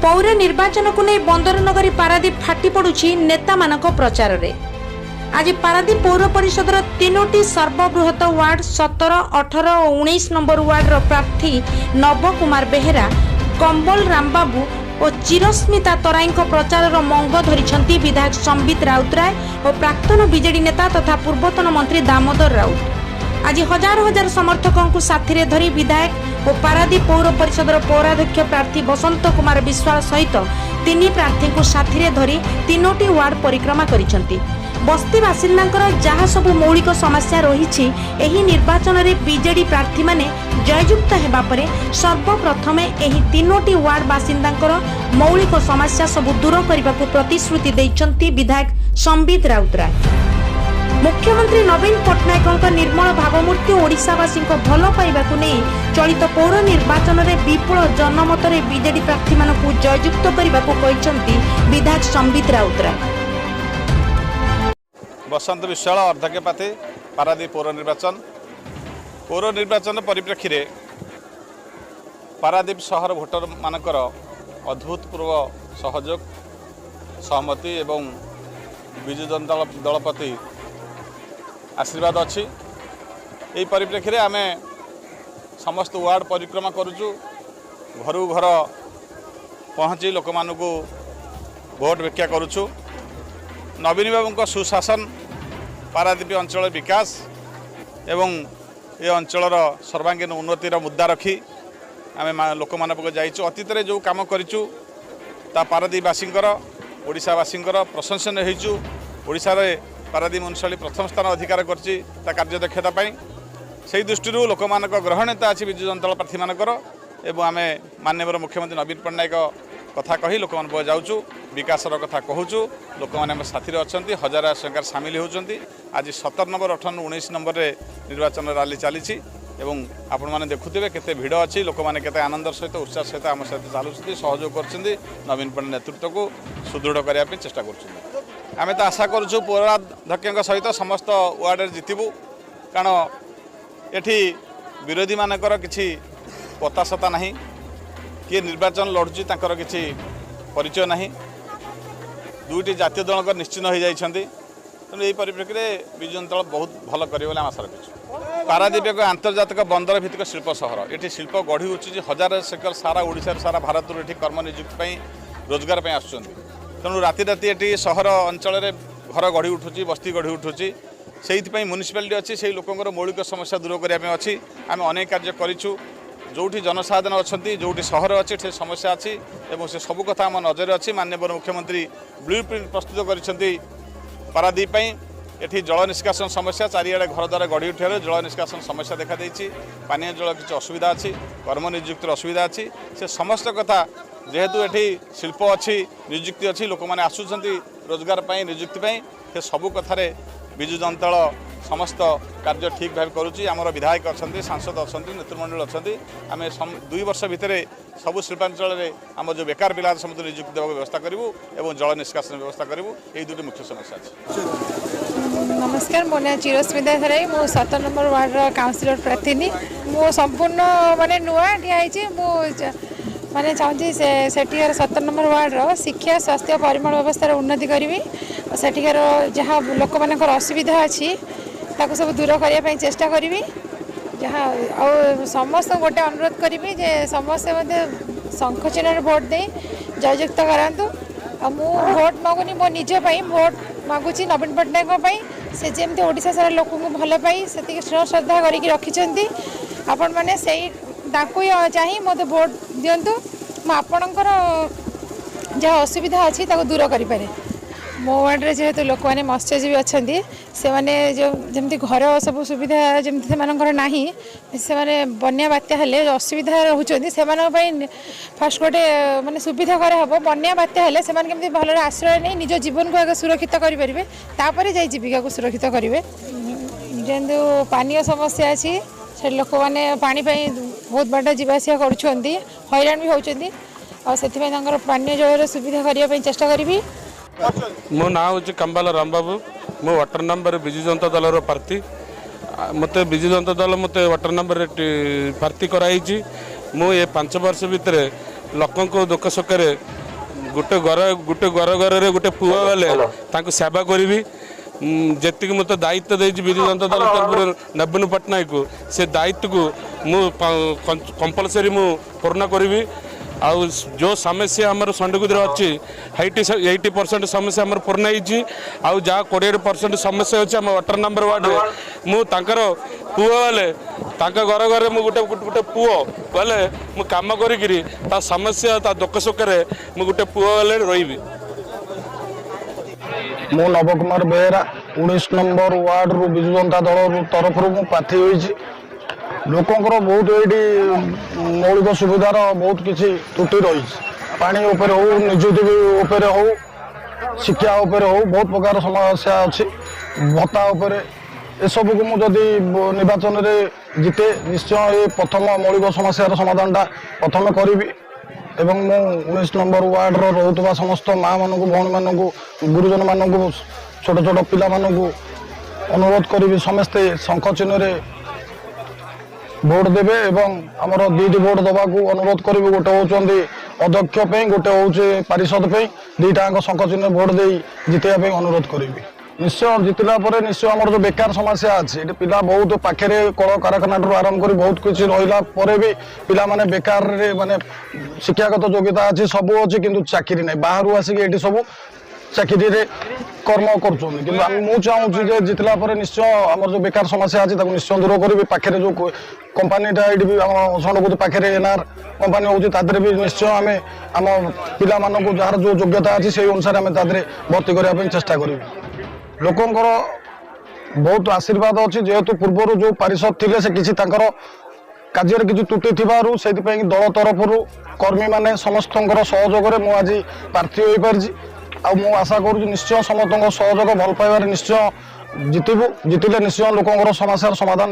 पौर निर्वाचन को नहीं बंदर नगरी पारादीप फाटी पड़ुछि नेता मानक प्रचार रे। आज पारादीप पौर परिषद तीनोटी सर्वबृहत वार्ड 17, 18 और 19 नंबर वार्ड प्रार्थी नव कुमार बेहेरा, कंबल रामबाबू और चिरस्मिता तराई प्रचार मंग धरी विधायक संबित राउतराय और प्राक्तन बीजेडी नेता तथा पूर्वतन मंत्री दामोदर राउत। आज हजार हजार समर्थकों को साथी रे धरी विधायक और पारादीप पौर परिषद पौराध्यक्ष प्रार्थी बसंत कुमार विश्वाल सहित तीन प्रार्थी को साथी रे धरी तीनोटी वार्ड परिक्रमा करिसेंती। बस्ती बासिंदा जहाँ सबु मौलिक समस्या रही निर्वाचन में बीजेडी प्रार्थी माने जययुक्त होगा पर सर्वप्रथम यही तीनोटी वार्ड बासिंदा मौलिक समस्या सबु दूर करने को प्रतिश्रुति देइचंती विधायक संबित राउतराय। मुख्यमंत्री नवीन पट्टनायक निर्मल भावमूर्ति ओडिशावासी भल पाइबा नहीं चलित पौर निर्वाचन में विपुल जनमत बीजेडी प्रार्थी मानक जययुक्त करने को कहते विधायक संबित राउतराय। बसंत विश्वाल अध्यक्ष प्रार्थी पारादीप पौर निर्वाचन परिप्रेक्षी रे पारादीप शहर भोटर मानकर अभूतपूर्व सहयोग सहमति एवं विजु जनता दल प्रति आशीर्वाद अच्छी। यही परिप्रेक्षी रे आमे समस्त वार्ड परिक्रमा करुचु, घर घर पहुँची लोक मानू भोट भिक्षा करुचु। नवीन बाबू सुशासन, पारादीप अंचल विकास एवं ये अंचलर सर्वांगीन उन्नतिर मुद्दा रखी आम लोक मान जाइचु। अतीत में जो कम करूँ ता पारादीपवासींकर ओडिशावासींकर प्रशंसनीय होइचु। ओडिशा रे पारादीप म्युनिसिपालिटी प्रथम स्थान अधिकार करछि ता कार्य दक्षता पाई। से दृष्टि लोक मान ग्रहणीयता अच्छी विजु जनता दल प्रार्थी मानकर एवं आम माननीय मुख्यमंत्री नवीन पट्टनायक कथा कही लोक मान जाऊँ विकासर कथा कहूँ। लोक मैंने साथी अच्छा हजार संख्यार सामिल होती। आज 17 नंबर 18 19 नंबर रे निर्वाचन रैली चली एवं आपण मैंने देखुवे केते भिड़ अच्छी। लोक मैंने केते आनंद सहित उत्साह सहित आम सहित चलुच्च सहयोग कर नवीन पट्टनायक नेतृत्व को सुदृढ़ करने चेष्टा करें। तो आशा करूँ पौराध्यक्ष सहित समस्त वार्ड जितबू, कारण एठी विरोधी मानकर किछि पतासता नहीं, किए निर्वाचन लड़ुची तांकर किछि परिचय नहीं। दुईटी जातीय दल निश्चिन्न हो जाइछन्ति। तेणु यही परिप्रेक्षी में विजु जनता दल बहुत भल कर आशा रखिछु। पारादीप एक आंतर्जातिक बंदर भित्तिक शिल्प सहर। ये शिल्प गढ़ी उठुची हजार सेकर सारा ओडिशा सारा भारत ये कर्म नियुक्ति रोजगार आसुच्च। तेणु राति राति ये सहर अंचल घर गढ़ी उठुची, बस्ती गढ़ी उठुची। से म्युनिसिपालिटी अच्छी से लोकंर मौलिक समस्या दूर करने अच्छी आम अनेक कार्य करूँ। जोठी जनसाधारण अच्छा जोठी सहर अच्छी से समस्या अच्छी एवं से सबू कथा आम नजर अच्छी। माननीय मुख्यमंत्री ब्लूप्रिंट प्रस्तुत कर पारादीप एठी जल निष्कासन समस्या चारिआडे घर द्वारा गढ़ी उठार जल निष्कासन समस्या देखा देछि। पानीय जल किसी असुविधा अच्छी, कर्म नियुक्तिर असुविधा अच्छी। से समस्त कथा जेहेतु एठी शिल्प अच्छी, नियुक्ति अच्छी, लोक मैंने आसुचंती रोजगार पाई नियुक्ति पाई। से सबू कथार विजु जनता दल समस्त कार्य ठीक भाव करुच्ची। आमर विधायक अच्छा, सांसद अच्छा, नेतृमंडल अच्छा। आम 2 वर्ष भितर सबू शिल्पांचल आम जो बेकार पिला समस्त नियुक्ति देवा व्यवस्था करूँ और जल निष्कासन व्यवस्था करूँ। यही दुटी मुख्य समस्या अच्छी। नमस्कार, मो ना चिरस्मिता तराई। मो 17 नंबर वार्ड काउंसिलर प्रार्थी। मो संपूर्ण माने नुआ ठिया माने चाहूँगी सेठिकार 17 नंबर वार्ड शिक्षा, स्वास्थ्य, परिमल व्यवस्थार उन्नति करी। सेठिकार जहाँ लोक मान असुविधा अच्छी ताको सब दूर करने चेष्टा करी। जहाँ आ समस्त गोटे अनुरोध करी जे समस्त शंख चिन्ह भोट दे जययुक्त करातु। मु भोट मागुनी मो निज भोट मागुची नवीन पट्टनायक से जमी ओडिशा सारा लोक भल पाई से स्नेह श्रद्धा करके रखिंट। आपण मैंने से चाहे मत भोट दिंतु। आपणकर जहाँ असुविधा अच्छी दूर करें। मो वार्ड में जेहेतु लोक मैंने मत्स्यजीवी अच्छा से मैंने जो जमी घर सब सुविधा जमी से मैंने बन्या बात्या हेले असुविधा रोचे से फास्ट गोटे माने सुविधा कराब। बन्या बात्या हेले से केमती भल आश्रय नहीं निज जीवन को आगे सुरक्षित करेंगे, तापर जाई जीविका को सुरक्षित करेंगे। जेहेतु पानीय समस्या अच्छी से लोक मैंने पानी बहुत बाट जावास कर हैरान भी होती। पानी जल सुविधा करने चेष्टा करी। मो ना हूँ कंबाल रामबाबू। मो वाटर नंबर विजु जनता दल प्रार्थी। मत विजु जनता दल मत वाटर नंबर प्रार्थी कराई। मु ये 5 वर्ष भितर लोक दुख सुख गोटे घर घर गोटे पुआ गले सेवा करी जी मत दायित्व देती विजु जनता दल तरफ नवीन पट्टनायक को से दायित्व को मु कंपलसरी मु पूर्ण करी आउ जो समस्या आमर संडकुदर अच्छी 80% समस्या आमर पूर्ण हो जहाँ 20% समस्या अच्छे आम 18 नंबर वार्ड मुझर पुओ गले घर घर मुझे गोटे गोटे पुओ गले मु कम करी समस्या दुख सुखे मुझे गोटे पुओ गले रही मु नव कुमार बेहेरा 19 नंबर वार्ड रु विजु जनता दल तरफ प्रार्थी होती लोकंर बहुत ये मौलिक सुविधार बहुत किसी त्रुटि रही पानी उपर हो निजुक्ति उपर हो शिक्षा उपर हो बहुत प्रकार समस्या अच्छी भत्ता उपर एसबू को मुझे निर्वाचन में जीते निश्चय ये प्रथम मौलिक समस्यार समाधानटा प्रथम करी एवं मु 19 नंबर वार्ड रोकवा समस्त माँ मान भौणी मान गुरुजन मान छोट छोट पिला अनुरोध करी समस्ते शंख चिन्ह भोट देवे एवं आमर दुईटी भोट दवा को अनुरोध करी गोटे होती अध्यक्ष गोटे हूँ पारिषद दुईटा शंख चिन्ह भोट दे जितने अनुरोध करी निश्चय जितला निश्चय आम जो बेकार समस्या अच्छी ये पिला बहुत पाखे कल कारखाना आरंभ कर बहुत किसी रहा भी पिला माने बेकार माने शिक्षागत योग्यता अच्छी सब अच्छी किंतु चाकरी ना बाहर आसिक ये सब चाकरी कर्म कर चाहूँ जितला निश्चय आम जो बेकार समस्या अच्छी निश्चय दूर करी पाखे जो कंपानीटा ये आम संडकुद पाखे एनआर कंपानी होती भी निश्चय आम आम पिला जार जो योग्यता अच्छी से अनुसार आम भर्ती करने चेष्टा करूँ लोकंर बहुत आशीर्वाद अच्छी जेहेतु पूर्वर जो पारिषद थे से किसी कार्य किसी त्रुटि थी दल तरफ कर्मी माने समस्त सहयोग में मुझे प्रार्थी हो पारि मु आशा करुँ निश्चय समस्त सहयोग भल पाइबार निश्चय जितबू जितने निश्चय लोकंर समस्यार समाधान